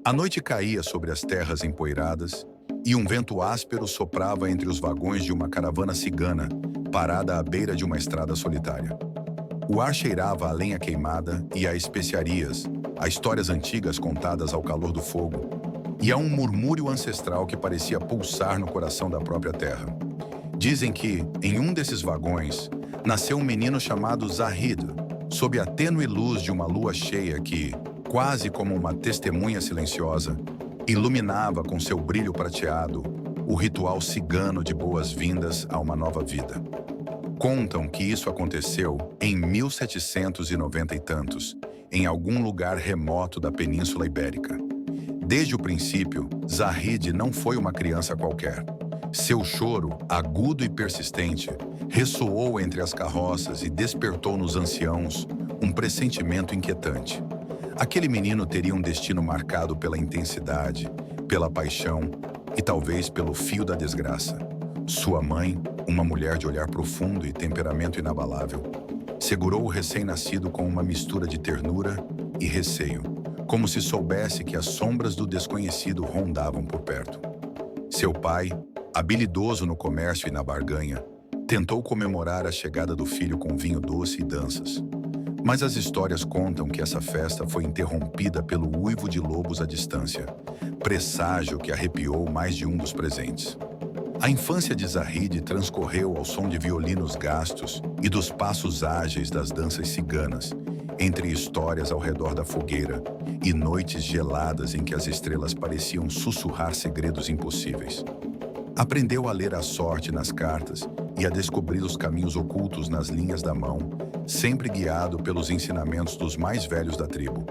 A noite caía sobre as terras empoeiradas e um vento áspero soprava entre os vagões de uma caravana cigana parada à beira de uma estrada solitária. O ar cheirava a lenha queimada e a especiarias, a histórias antigas contadas ao calor do fogo, e a um murmúrio ancestral que parecia pulsar no coração da própria terra. Dizem que, em um desses vagões, nasceu um menino chamado Zahid, sob a tênue luz de uma lua cheia que, quase como uma testemunha silenciosa, iluminava com seu brilho prateado o ritual cigano de boas-vindas a uma nova vida. Contam que isso aconteceu em 1790 e tantos, em algum lugar remoto da Península Ibérica. Desde o princípio, Zahid não foi uma criança qualquer. Seu choro, agudo e persistente, ressoou entre as carroças e despertou nos anciãos um pressentimento inquietante. Aquele menino teria um destino marcado pela intensidade, pela paixão e talvez pelo fio da desgraça. Sua mãe, uma mulher de olhar profundo e temperamento inabalável, segurou o recém-nascido com uma mistura de ternura e receio, como se soubesse que as sombras do desconhecido rondavam por perto. Seu pai, habilidoso no comércio e na barganha, tentou comemorar a chegada do filho com vinho doce e danças. Mas as histórias contam que essa festa foi interrompida pelo uivo de lobos à distância, presságio que arrepiou mais de um dos presentes. A infância de Zahid transcorreu ao som de violinos gastos e dos passos ágeis das danças ciganas, entre histórias ao redor da fogueira e noites geladas em que as estrelas pareciam sussurrar segredos impossíveis. Aprendeu a ler a sorte nas cartas e a descobrir os caminhos ocultos nas linhas da mão, sempre guiado pelos ensinamentos dos mais velhos da tribo,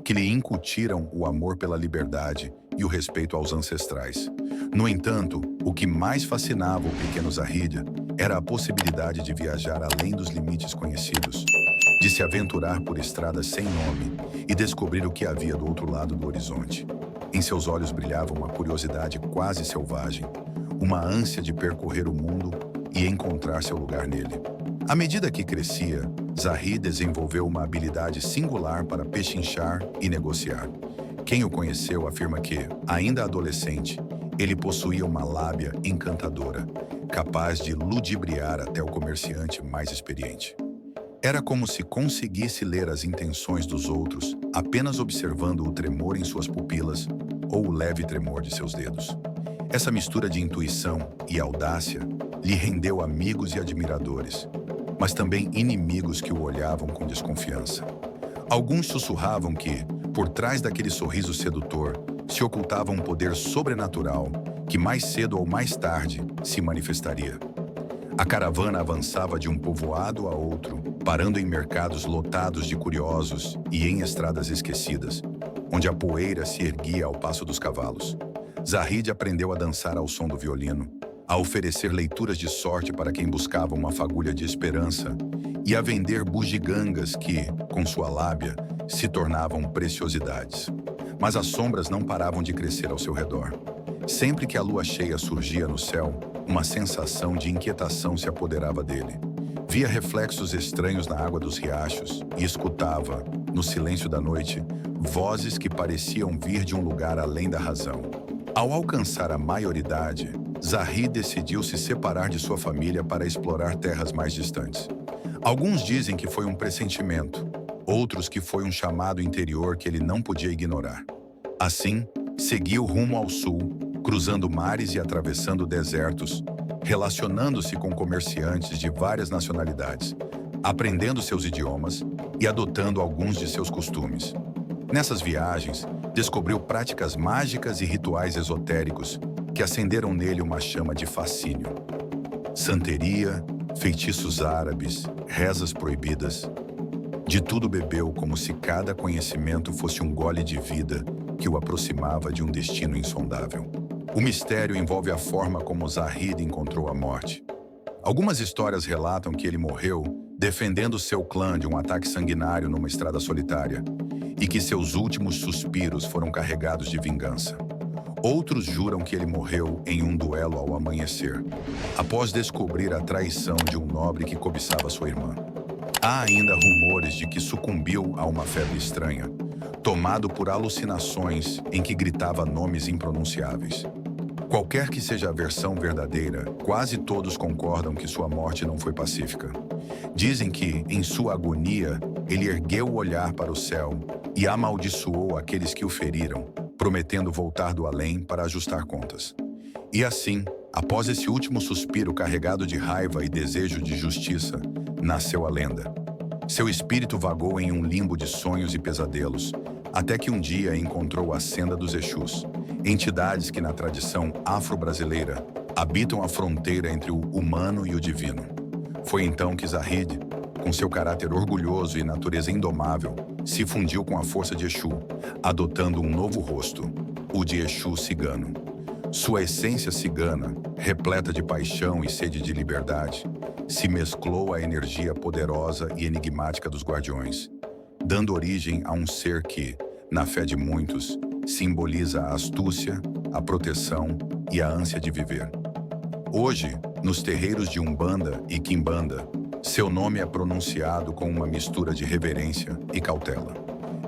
que lhe incutiram o amor pela liberdade e o respeito aos ancestrais. No entanto, o que mais fascinava o pequeno Zahid era a possibilidade de viajar além dos limites conhecidos, de se aventurar por estradas sem nome e descobrir o que havia do outro lado do horizonte. Em seus olhos brilhava uma curiosidade quase selvagem, uma ânsia de percorrer o mundo e encontrar seu lugar nele. À medida que crescia, Zahid desenvolveu uma habilidade singular para pechinchar e negociar. Quem o conheceu afirma que, ainda adolescente, ele possuía uma lábia encantadora, capaz de ludibriar até o comerciante mais experiente. Era como se conseguisse ler as intenções dos outros apenas observando o tremor em suas pupilas ou o leve tremor de seus dedos. Essa mistura de intuição e audácia lhe rendeu amigos e admiradores, mas também inimigos que o olhavam com desconfiança. Alguns sussurravam que, por trás daquele sorriso sedutor, se ocultava um poder sobrenatural que mais cedo ou mais tarde se manifestaria. A caravana avançava de um povoado a outro, parando em mercados lotados de curiosos e em estradas esquecidas, onde a poeira se erguia ao passo dos cavalos. Zahid aprendeu a dançar ao som do violino, a oferecer leituras de sorte para quem buscava uma fagulha de esperança e a vender bugigangas que, com sua lábia, se tornavam preciosidades. Mas as sombras não paravam de crescer ao seu redor. Sempre que a lua cheia surgia no céu, uma sensação de inquietação se apoderava dele. Via reflexos estranhos na água dos riachos e escutava, no silêncio da noite, vozes que pareciam vir de um lugar além da razão. Ao alcançar a maioridade, Zahid decidiu se separar de sua família para explorar terras mais distantes. Alguns dizem que foi um pressentimento, outros que foi um chamado interior que ele não podia ignorar. Assim, seguiu rumo ao sul, cruzando mares e atravessando desertos, relacionando-se com comerciantes de várias nacionalidades, aprendendo seus idiomas e adotando alguns de seus costumes. Nessas viagens, descobriu práticas mágicas e rituais esotéricos que acenderam nele uma chama de fascínio. Santeria, feitiços árabes, rezas proibidas. De tudo bebeu como se cada conhecimento fosse um gole de vida que o aproximava de um destino insondável. O mistério envolve a forma como Zahid encontrou a morte. Algumas histórias relatam que ele morreu defendendo seu clã de um ataque sanguinário numa estrada solitária e que seus últimos suspiros foram carregados de vingança. Outros juram que ele morreu em um duelo ao amanhecer, após descobrir a traição de um nobre que cobiçava sua irmã. Há ainda rumores de que sucumbiu a uma febre estranha, tomado por alucinações em que gritava nomes impronunciáveis. Qualquer que seja a versão verdadeira, quase todos concordam que sua morte não foi pacífica. Dizem que, em sua agonia, ele ergueu o olhar para o céu e amaldiçoou aqueles que o feriram, prometendo voltar do além para ajustar contas. E assim, após esse último suspiro carregado de raiva e desejo de justiça, nasceu a lenda. Seu espírito vagou em um limbo de sonhos e pesadelos, até que um dia encontrou a senda dos Exus, entidades que na tradição afro-brasileira habitam a fronteira entre o humano e o divino. Foi então que Zahid, com seu caráter orgulhoso e natureza indomável, se fundiu com a força de Exu, adotando um novo rosto, o de Exu cigano. Sua essência cigana, repleta de paixão e sede de liberdade, se mesclou à energia poderosa e enigmática dos guardiões, dando origem a um ser que, na fé de muitos, simboliza a astúcia, a proteção e a ânsia de viver. Hoje, nos terreiros de Umbanda e Quimbanda, seu nome é pronunciado com uma mistura de reverência e cautela.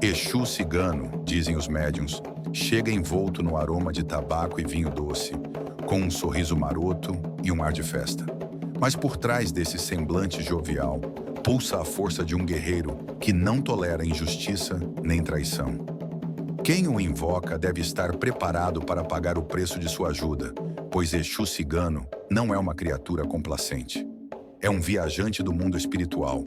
Exu cigano, dizem os médiuns, chega envolto no aroma de tabaco e vinho doce, com um sorriso maroto e um ar de festa. Mas por trás desse semblante jovial, pulsa a força de um guerreiro que não tolera injustiça nem traição. Quem o invoca deve estar preparado para pagar o preço de sua ajuda, pois Exu cigano não é uma criatura complacente. É um viajante do mundo espiritual,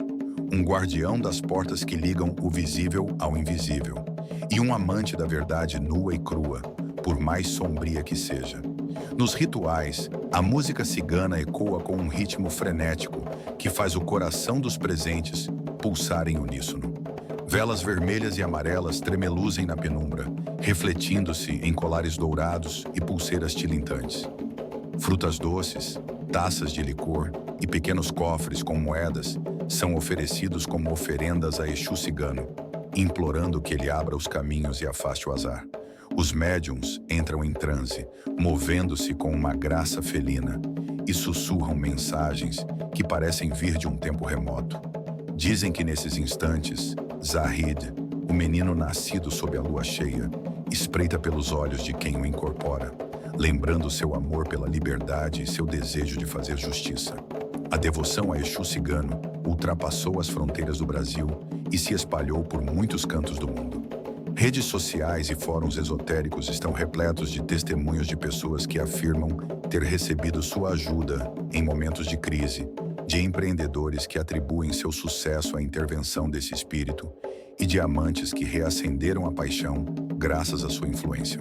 um guardião das portas que ligam o visível ao invisível, e um amante da verdade nua e crua, por mais sombria que seja. Nos rituais, a música cigana ecoa com um ritmo frenético que faz o coração dos presentes pulsar em uníssono. Velas vermelhas e amarelas tremeluzem na penumbra, refletindo-se em colares dourados e pulseiras tilintantes. Frutas doces, taças de licor e pequenos cofres com moedas são oferecidos como oferendas a Exu cigano, implorando que ele abra os caminhos e afaste o azar. Os médiuns entram em transe, movendo-se com uma graça felina, e sussurram mensagens que parecem vir de um tempo remoto. Dizem que nesses instantes, Zahid, o menino nascido sob a lua cheia, espreita pelos olhos de quem o incorpora, lembrando seu amor pela liberdade e seu desejo de fazer justiça. A devoção a Exu cigano ultrapassou as fronteiras do Brasil e se espalhou por muitos cantos do mundo. Redes sociais e fóruns esotéricos estão repletos de testemunhos de pessoas que afirmam ter recebido sua ajuda em momentos de crise, de empreendedores que atribuem seu sucesso à intervenção desse espírito e de amantes que reacenderam a paixão graças à sua influência.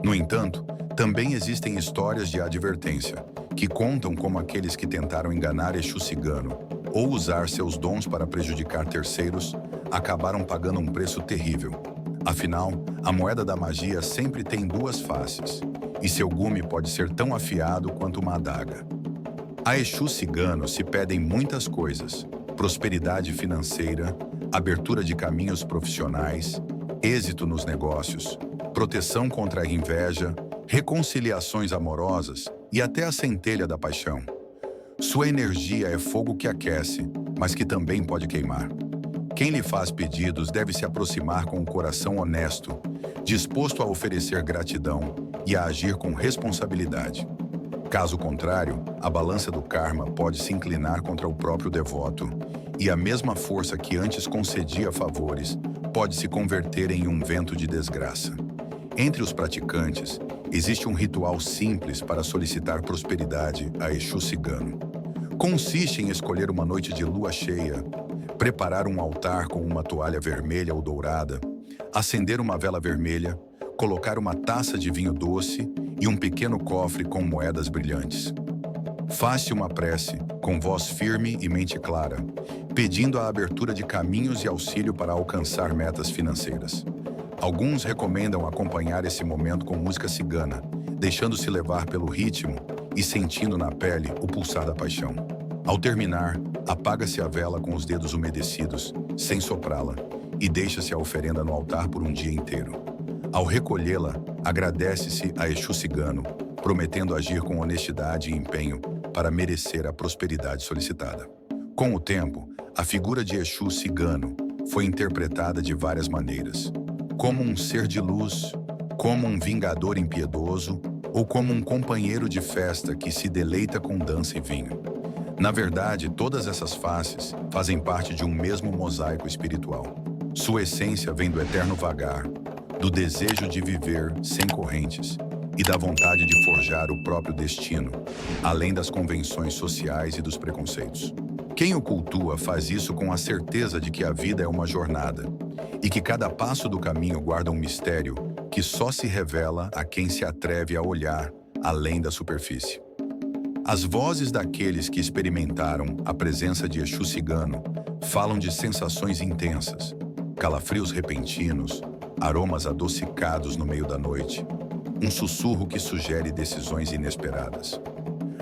No entanto, também existem histórias de advertência, que contam como aqueles que tentaram enganar Exu cigano ou usar seus dons para prejudicar terceiros acabaram pagando um preço terrível. Afinal, a moeda da magia sempre tem duas faces, e seu gume pode ser tão afiado quanto uma adaga. A Exu cigano se pedem muitas coisas: prosperidade financeira, abertura de caminhos profissionais, êxito nos negócios, proteção contra a inveja, reconciliações amorosas e até a centelha da paixão. Sua energia é fogo que aquece, mas que também pode queimar. Quem lhe faz pedidos deve se aproximar com um coração honesto, disposto a oferecer gratidão e a agir com responsabilidade. Caso contrário, a balança do karma pode se inclinar contra o próprio devoto, e a mesma força que antes concedia favores pode se converter em um vento de desgraça. Entre os praticantes, existe um ritual simples para solicitar prosperidade a Exu cigano. Consiste em escolher uma noite de lua cheia, preparar um altar com uma toalha vermelha ou dourada, acender uma vela vermelha, colocar uma taça de vinho doce e um pequeno cofre com moedas brilhantes. Faça uma prece, com voz firme e mente clara, pedindo a abertura de caminhos e auxílio para alcançar metas financeiras. Alguns recomendam acompanhar esse momento com música cigana, deixando-se levar pelo ritmo e sentindo na pele o pulsar da paixão. Ao terminar, apaga-se a vela com os dedos umedecidos, sem soprá-la, e deixa-se a oferenda no altar por um dia inteiro. Ao recolhê-la, agradece-se a Exu cigano, prometendo agir com honestidade e empenho para merecer a prosperidade solicitada. Com o tempo, a figura de Exu cigano foi interpretada de várias maneiras. como um ser de luz, como um vingador impiedoso ou como um companheiro de festa que se deleita com dança e vinho. Na verdade, todas essas faces fazem parte de um mesmo mosaico espiritual. Sua essência vem do eterno vagar, do desejo de viver sem correntes e da vontade de forjar o próprio destino, além das convenções sociais e dos preconceitos. Quem o cultua faz isso com a certeza de que a vida é uma jornada e que cada passo do caminho guarda um mistério que só se revela a quem se atreve a olhar além da superfície. As vozes daqueles que experimentaram a presença de Exu Cigano falam de sensações intensas, calafrios repentinos, aromas adocicados no meio da noite, um sussurro que sugere decisões inesperadas.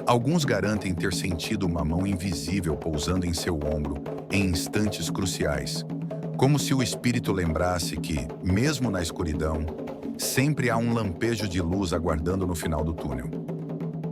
Alguns garantem ter sentido uma mão invisível pousando em seu ombro em instantes cruciais, como se o espírito lembrasse que, mesmo na escuridão, sempre há um lampejo de luz aguardando no final do túnel.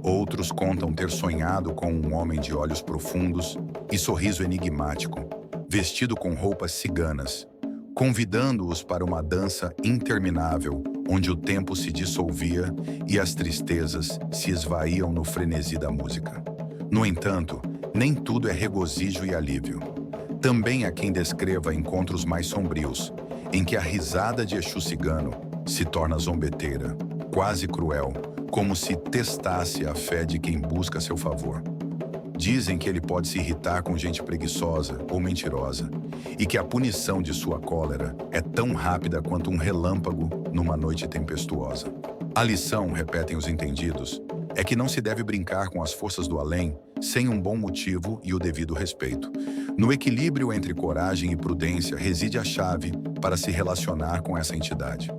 Outros contam ter sonhado com um homem de olhos profundos e sorriso enigmático, vestido com roupas ciganas, convidando-os para uma dança interminável, onde o tempo se dissolvia e as tristezas se esvaíam no frenesi da música. No entanto, nem tudo é regozijo e alívio. Também há quem descreva encontros mais sombrios, em que a risada de Exu Cigano se torna zombeteira, quase cruel, como se testasse a fé de quem busca seu favor. Dizem que ele pode se irritar com gente preguiçosa ou mentirosa, e que a punição de sua cólera é tão rápida quanto um relâmpago numa noite tempestuosa. A lição, repetem os entendidos, é que não se deve brincar com as forças do além sem um bom motivo e o devido respeito. No equilíbrio entre coragem e prudência reside a chave para se relacionar com essa entidade.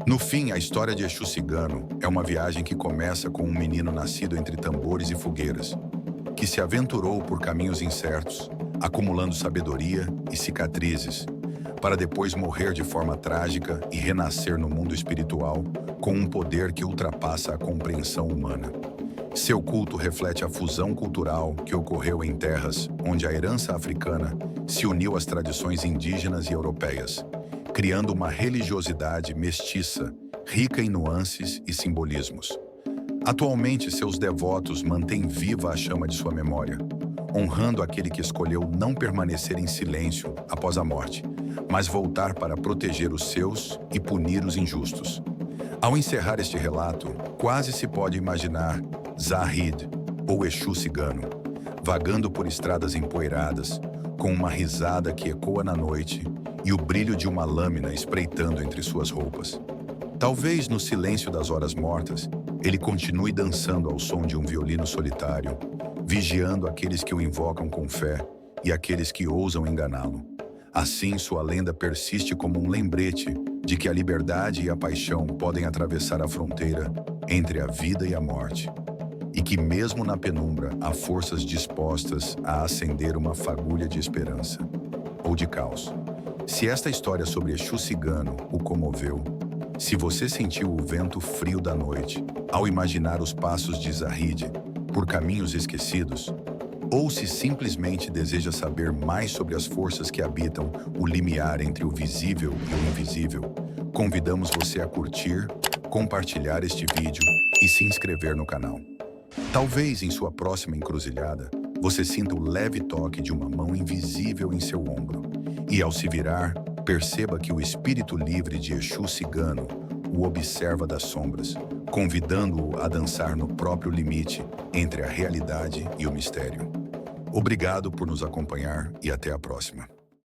No fim, a história de Exu Cigano é uma viagem que começa com um menino nascido entre tambores e fogueiras, que se aventurou por caminhos incertos, acumulando sabedoria e cicatrizes, para depois morrer de forma trágica e renascer no mundo espiritual com um poder que ultrapassa a compreensão humana. Seu culto reflete a fusão cultural que ocorreu em terras onde a herança africana se uniu às tradições indígenas e europeias, criando uma religiosidade mestiça, rica em nuances e simbolismos. Atualmente, seus devotos mantêm viva a chama de sua memória, honrando aquele que escolheu não permanecer em silêncio após a morte, mas voltar para proteger os seus e punir os injustos. Ao encerrar este relato, quase se pode imaginar Zahid, ou Exu Cigano, vagando por estradas empoeiradas, com uma risada que ecoa na noite e o brilho de uma lâmina espreitando entre suas roupas. Talvez no silêncio das horas mortas, ele continue dançando ao som de um violino solitário, vigiando aqueles que o invocam com fé e aqueles que ousam enganá-lo. Assim, sua lenda persiste como um lembrete de que a liberdade e a paixão podem atravessar a fronteira entre a vida e a morte, e que mesmo na penumbra há forças dispostas a acender uma fagulha de esperança ou de caos. Se esta história sobre Exu Cigano o comoveu, se você sentiu o vento frio da noite ao imaginar os passos de Zahid por caminhos esquecidos, ou se simplesmente deseja saber mais sobre as forças que habitam o limiar entre o visível e o invisível, convidamos você a curtir, compartilhar este vídeo e se inscrever no canal. Talvez em sua próxima encruzilhada, você sinta o leve toque de uma mão invisível em seu ombro, e ao se virar, perceba que o espírito livre de Exu Cigano o observa das sombras, convidando-o a dançar no próprio limite entre a realidade e o mistério. Obrigado por nos acompanhar e até a próxima.